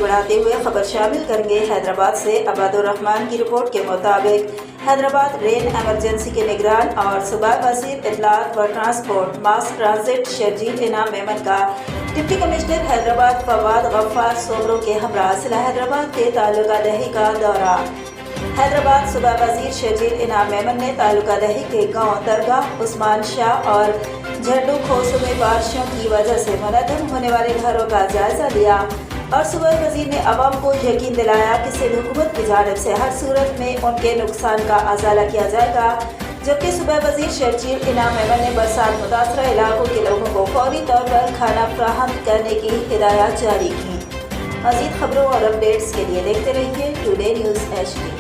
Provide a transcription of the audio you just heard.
بڑھاتے ہوئے خبر شامل کریں گے۔ حیدرآباد سے عباد الرحمان کی رپورٹ کے مطابق حیدرآباد رین ایمرجنسی کے نگران اور صوبائی وزیر اطلاعات و ٹرانسپورٹ ماس ٹرانزٹ شرجیل انعام میمن کا ڈپٹی کمشنر حیدرآباد فواد غفار سوبرو کے ہمراہ ضلع حیدرآباد کے تعلقہ دہی کا دورہ۔ حیدرآباد صوبائی وزیر شرجیل انعام میمن نے تعلقہ دہی کے گاؤں درگاہ عثمان شاہ اور جھنڈو کھوسو میں بارشوں کی وجہ سے منہدم ہونے والے گھروں کا جائزہ لیا اور صوبائی وزیر نے عوام کو یقین دلایا کہ سندھ حکومت کی جانب سے ہر صورت میں ان کے نقصان کا ازالہ کیا جائے گا، جبکہ صوبائی وزیر شرجیل انعام میمن نے برسات متاثرہ علاقوں کے لوگوں کو فوری طور پر کھانا فراہم کرنے کی ہدایات جاری کی۔ مزید خبروں اور اپڈیٹس کے لیے دیکھتے رہیے ٹوڈے نیوز HD۔